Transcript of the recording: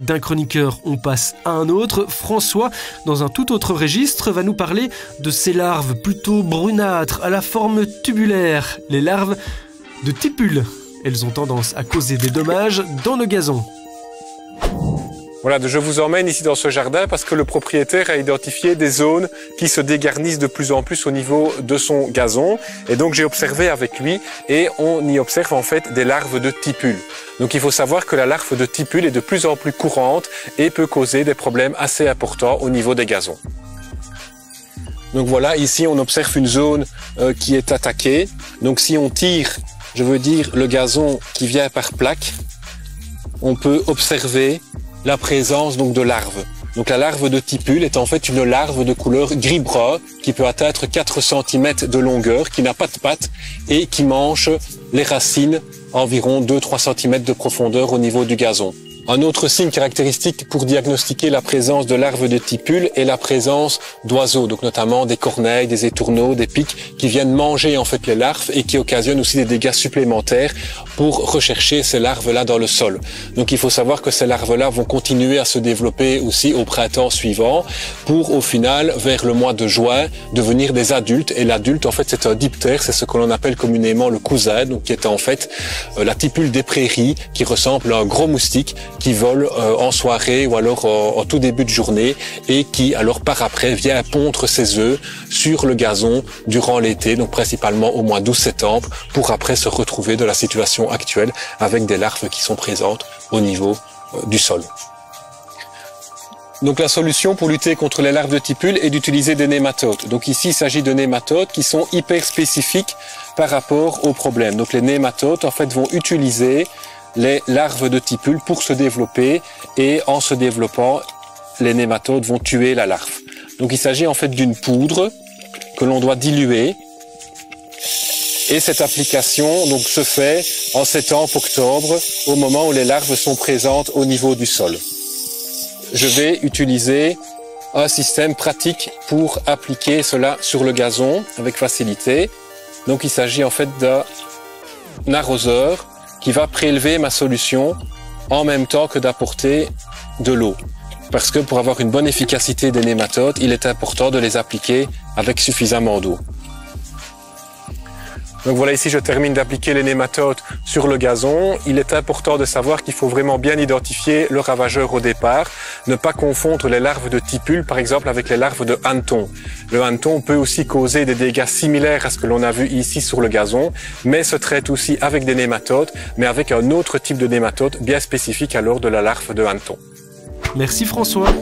D'un chroniqueur, on passe à un autre. François, dans un tout autre registre, va nous parler de ces larves plutôt brunâtres, à la forme tubulaire, les larves de tipules. Elles ont tendance à causer des dommages dans le gazon. Voilà, je vous emmène ici dans ce jardin parce que le propriétaire a identifié des zones qui se dégarnissent de plus en plus au niveau de son gazon. Et donc j'ai observé avec lui et on y observe en fait des larves de tipules. Donc il faut savoir que la larve de tipule est de plus en plus courante et peut causer des problèmes assez importants au niveau des gazons. Donc voilà, ici on observe une zone qui est attaquée. Donc si on tire, je veux dire le gazon qui vient par plaque, on peut observer la présence donc de larves. Donc la larve de tipule est en fait une larve de couleur gris-brun qui peut atteindre 4 cm de longueur, qui n'a pas de pattes et qui mange les racines environ 2-3 cm de profondeur au niveau du gazon. Un autre signe caractéristique pour diagnostiquer la présence de larves de tipule est la présence d'oiseaux, donc notamment des corneilles, des étourneaux, des pics qui viennent manger en fait les larves et qui occasionnent aussi des dégâts supplémentaires pour rechercher ces larves-là dans le sol. Donc il faut savoir que ces larves-là vont continuer à se développer aussi au printemps suivant pour au final, vers le mois de juin, devenir des adultes. Et l'adulte en fait c'est un diptère, c'est ce que l'on appelle communément le cousin, donc qui est en fait la tipule des prairies qui ressemble à un gros moustique qui vole en soirée ou alors en tout début de journée et qui alors par après vient pondre ses œufs sur le gazon durant l'été, donc principalement au mois d'août-septembre, pour après se retrouver dans la situation actuelle avec des larves qui sont présentes au niveau du sol. Donc la solution pour lutter contre les larves de tipule est d'utiliser des nématodes. Donc ici il s'agit de nématodes qui sont hyper spécifiques par rapport au problème. Donc les nématodes en fait vont utiliser les larves de tipule pour se développer et en se développant, les nématodes vont tuer la larve. Donc il s'agit en fait d'une poudre que l'on doit diluer et cette application donc se fait en septembre-octobre au moment où les larves sont présentes au niveau du sol. Je vais utiliser un système pratique pour appliquer cela sur le gazon avec facilité. Donc il s'agit en fait d'un arroseur qui va prélever ma solution en même temps que d'apporter de l'eau. Parce que pour avoir une bonne efficacité des nématodes, il est important de les appliquer avec suffisamment d'eau. Donc voilà, ici je termine d'appliquer les nématodes sur le gazon. Il est important de savoir qu'il faut vraiment bien identifier le ravageur au départ. Ne pas confondre les larves de tipule, par exemple, avec les larves de hanneton. Le hanneton peut aussi causer des dégâts similaires à ce que l'on a vu ici sur le gazon, mais se traite aussi avec des nématodes, mais avec un autre type de nématode bien spécifique alors de la larve de hanneton. Merci François.